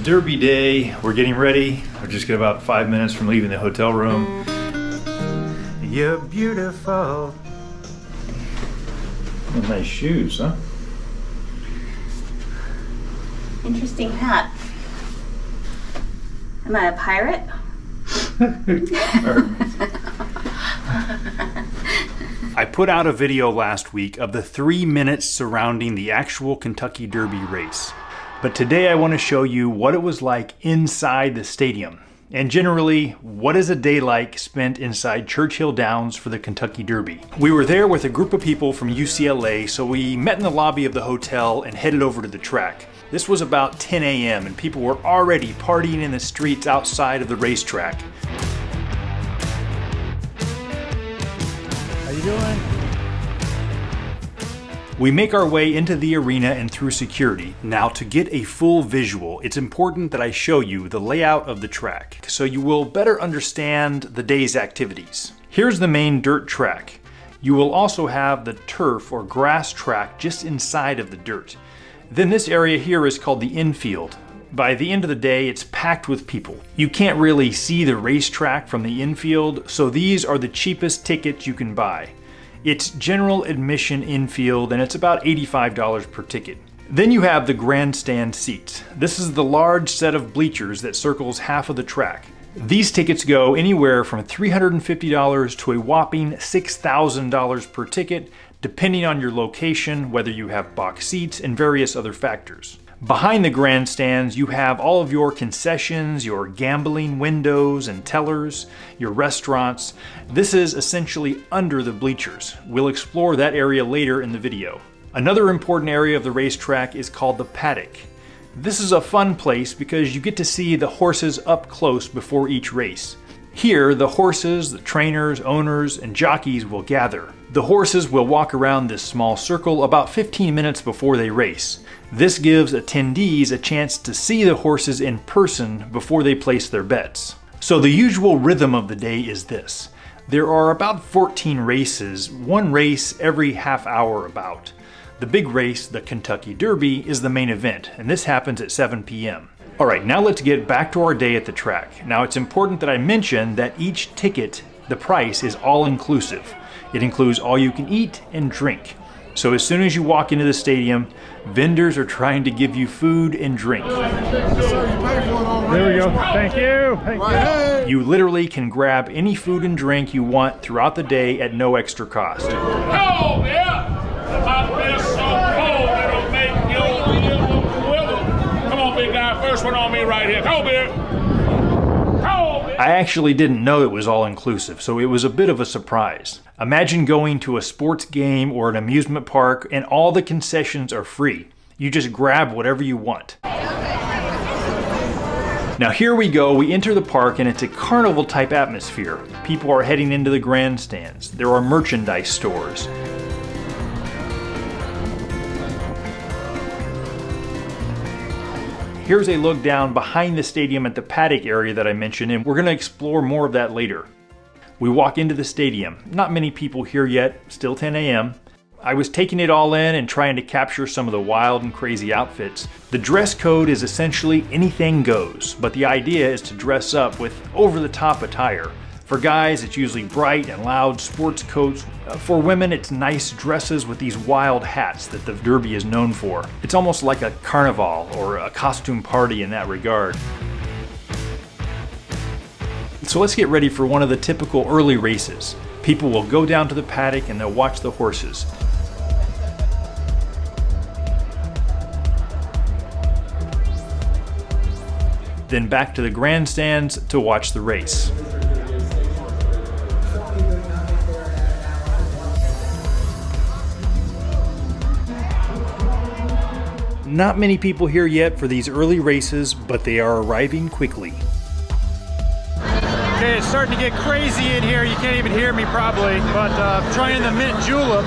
Derby day. We're getting ready. We're just got about 5 minutes from leaving the hotel room. You're beautiful. Nice shoes, huh? Interesting hat. Am I a pirate? I put out a video last week of the 3 minutes surrounding the actual Kentucky Derby race. But today I want to show you what it was like inside the stadium. And generally, what is a day like spent inside Churchill Downs for the Kentucky Derby? We were there with a group of people from UCLA, so we met in the lobby of the hotel and headed over to the track. This was about 10 a.m. and people were already partying in the streets outside of the racetrack. How you doing? We make our way into the arena and through security. Now, to get a full visual, it's important that I show you the layout of the track, so you will better understand the day's activities. Here's the main dirt track. You will also have the turf or grass track just inside of the dirt. Then this area here is called the infield. By the end of the day, it's packed with people. You can't really see the racetrack from the infield, so these are the cheapest tickets you can buy. It's general admission infield and it's about $85 per ticket. Then you have the grandstand seats. This is the large set of bleachers that circles half of the track. These tickets go anywhere from $350 to a whopping $6,000 per ticket, depending on your location, whether you have box seats, and various other factors. Behind the grandstands, you have all of your concessions, your gambling windows and tellers, your restaurants. This is essentially under the bleachers. We'll explore that area later in the video. Another important area of the racetrack is called the Paddock. This is a fun place because you get to see the horses up close before each race. Here, the horses, the trainers, owners, and jockeys will gather. The horses will walk around this small circle about 15 minutes before they race. This gives attendees a chance to see the horses in person before they place their bets. So the usual rhythm of the day is this. There are about 14 races, one race every half hour about. The big race, the Kentucky Derby, is the main event, and this happens at 7 p.m. Alright, now let's get back to our day at the track. Now it's important that I mention that each ticket, the price, is all inclusive. It includes all you can eat and drink. So as soon as you walk into the stadium, vendors are trying to give you food and drink. There we go. Thank you. Thank you. You literally can grab any food and drink you want throughout the day at no extra cost. Oh, yeah! Hot beer so cold it'll make you wiggle. Come on, big guy. First one on me right here. Cold beer. I actually didn't know it was all inclusive, so it was a bit of a surprise. Imagine going to a sports game or an amusement park and all the concessions are free. You just grab whatever you want. Now here we go, we enter the park and it's a carnival type atmosphere. People are heading into the grandstands. There are merchandise stores. Here's a look down behind the stadium at the paddock area that I mentioned, and we're going to explore more of that later. We walk into the stadium. Not many people here yet, still 10 a.m. I was taking it all in and trying to capture some of the wild and crazy outfits. The dress code is essentially anything goes, but the idea is to dress up with over-the-top attire. For guys, it's usually bright and loud sports coats. For women, it's nice dresses with these wild hats that the Derby is known for. It's almost like a carnival or a costume party in that regard. So let's get ready for one of the typical early races. People will go down to the paddock and they'll watch the horses. Then back to the grandstands to watch the race. Not many people here yet for these early races, but they are arriving quickly. Okay, it's starting to get crazy in here. You can't even hear me probably, but trying the mint julep.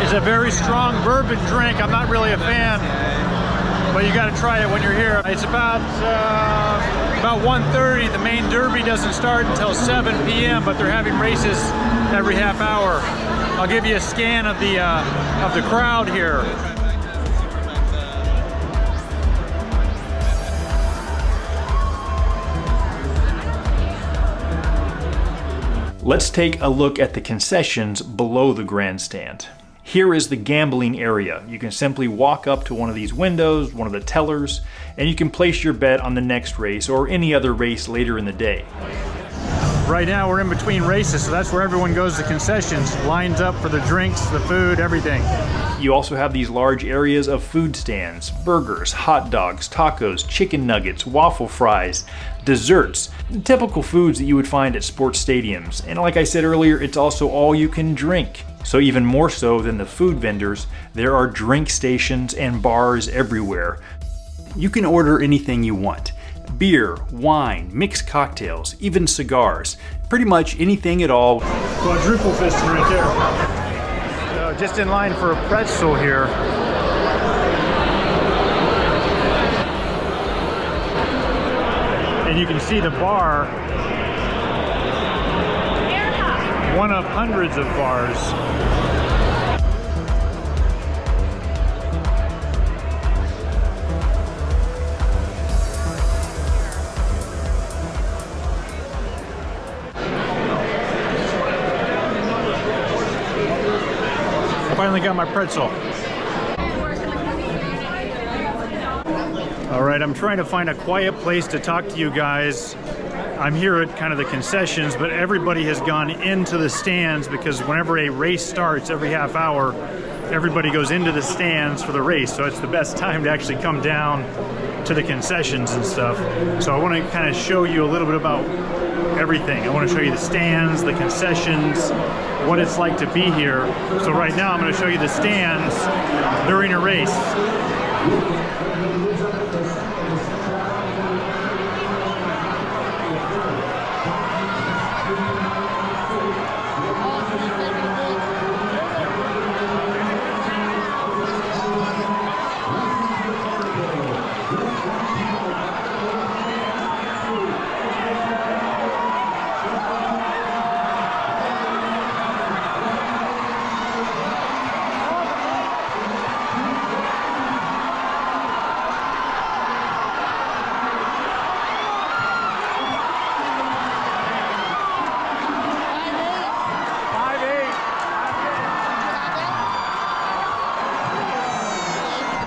It's a very strong bourbon drink. I'm not really a fan, but you got to try it when you're here. It's about 1:30. The main derby doesn't start until 7 p.m., but they're having races every half hour. I'll give you a scan of the crowd here. Let's take a look at the concessions below the grandstand. Here is the gambling area. You can simply walk up to one of these windows, one of the tellers, and you can place your bet on the next race or any other race later in the day. Right now we're in between races, so that's where everyone goes to concessions, lines up for the drinks, the food, everything. You also have these large areas of food stands, burgers, hot dogs, tacos, chicken nuggets, waffle fries, desserts, typical foods that you would find at sports stadiums. And like I said earlier, it's also all you can drink. So even more so than the food vendors, there are drink stations and bars everywhere. You can order anything you want. Beer, wine, mixed cocktails, even cigars. Pretty much anything at all. Quadruple fisting right there. So just in line for a pretzel here. And you can see the bar. One of hundreds of bars. Finally got my pretzel. All right, I'm trying to find a quiet place to talk to you guys. I'm here at kind of the concessions, but everybody has gone into the stands because whenever a race starts every half hour, everybody goes into the stands for the race. So it's the best time to actually come down to the concessions and stuff. So I want to kind of show you a little bit about everything. I want to show you the stands, the concessions, what it's like to be here. So right now I'm going to show you the stands during a race.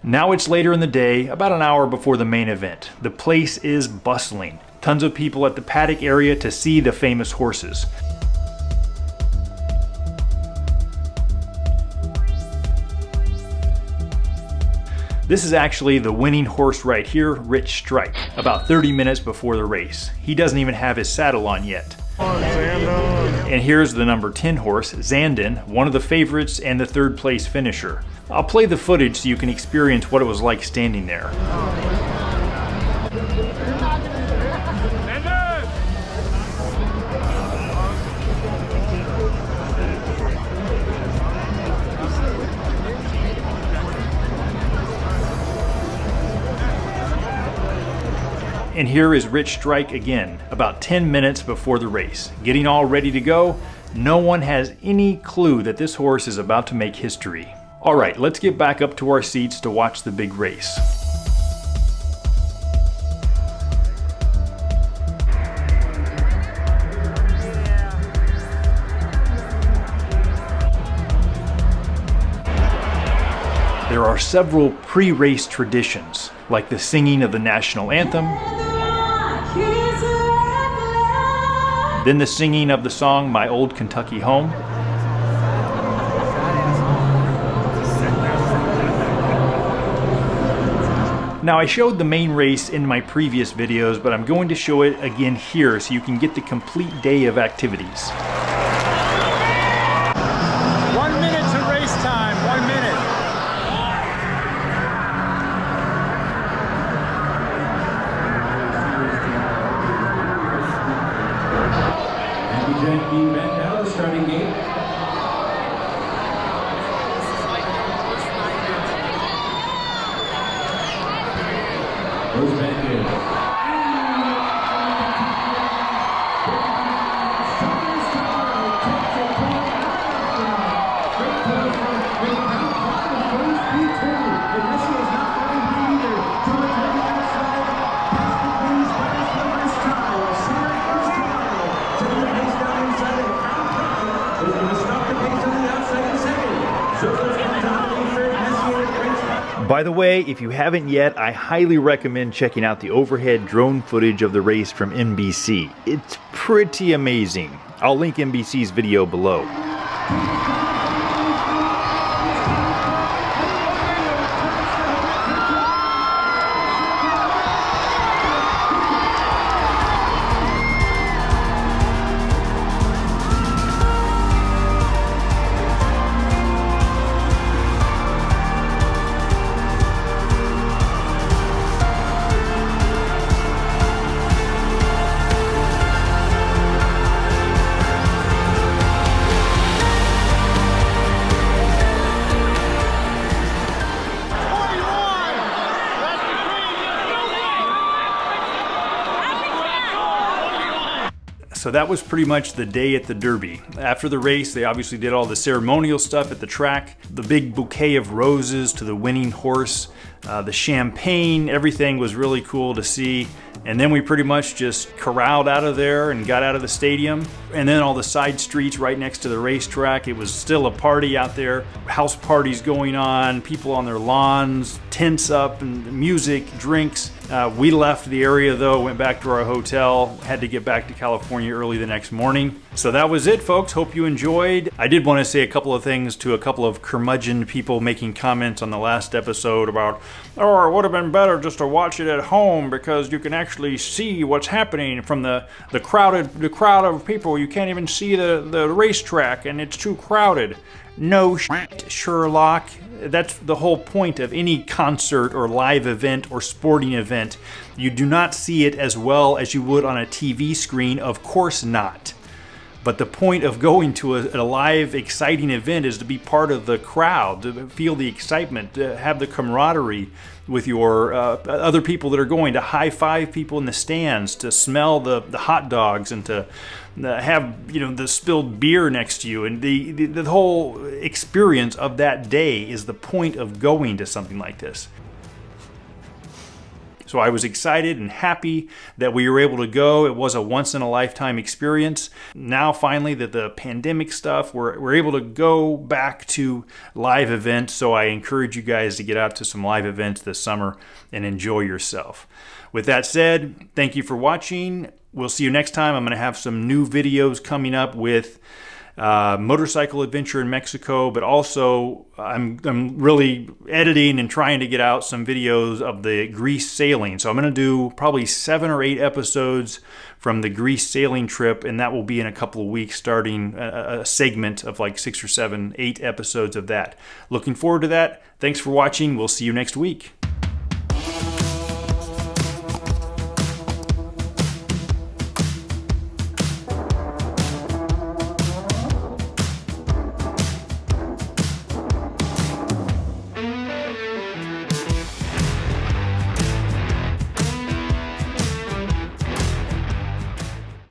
Now it's later in the day, about an hour before the main event. The place is bustling. Tons of people at the paddock area to see the famous horses. This is actually the winning horse right here, Rich Strike, about 30 minutes before the race. He doesn't even have his saddle on yet. And here's the number 10 horse, Zandon, one of the favorites and the third place finisher. I'll play the footage so you can experience what it was like standing there. And here is Rich Strike again, about 10 minutes before the race. Getting all ready to go, no one has any clue that this horse is about to make history. All right, let's get back up to our seats to watch the big race. There are several pre-race traditions, like the singing of the national anthem, then the singing of the song My Old Kentucky Home, Now I showed the main race in my previous videos, but I'm going to show it again here so you can get the complete day of activities. 1 minute to race time, 1 minute. Present the event now, the starting gate. Goes back in. By the way, if you haven't yet, I highly recommend checking out the overhead drone footage of the race from NBC. It's pretty amazing. I'll link NBC's video below. So that was pretty much the day at the Derby. After the race, they obviously did all the ceremonial stuff at the track, the big bouquet of roses to the winning horse, the champagne, everything was really cool to see. And then we pretty much just corralled out of there and got out of the stadium. And then all the side streets right next to the racetrack, it was still a party out there. House parties going on, people on their lawns, tents up, and music, drinks. We left the area though, went back to our hotel, had to get back to California early the next morning. So that was it, folks. Hope you enjoyed. I did want to say a couple of things to a couple of curmudgeon people making comments on the last episode about, oh, it would have been better just to watch it at home because you can actually see what's happening from the crowd of people. You can't even see the racetrack and it's too crowded. No shit, Sherlock. That's the whole point of any concert or live event or sporting event. You do not see it as well as you would on a TV screen. Of course not. But the point of going to a live, exciting event is to be part of the crowd, to feel the excitement, to have the camaraderie with your other people that are going, to high-five people in the stands, to smell the hot dogs, and to have the spilled beer next to you. And the whole experience of that day is the point of going to something like this. So I was excited and happy that we were able to go. It was a once-in-a-lifetime experience. Now, finally, that the pandemic stuff, we're able to go back to live events. So I encourage you guys to get out to some live events this summer and enjoy yourself. With that said, thank you for watching. We'll see you next time. I'm going to have some new videos coming up with motorcycle adventure in Mexico, but also I'm really editing and trying to get out some videos of the Greece sailing. So I'm going to do probably 7 or 8 episodes from the Greece sailing trip, and that will be in a couple of weeks, starting a segment of like 6 or 7, 8 episodes of that. Looking forward to that. Thanks for watching. We'll see you next week.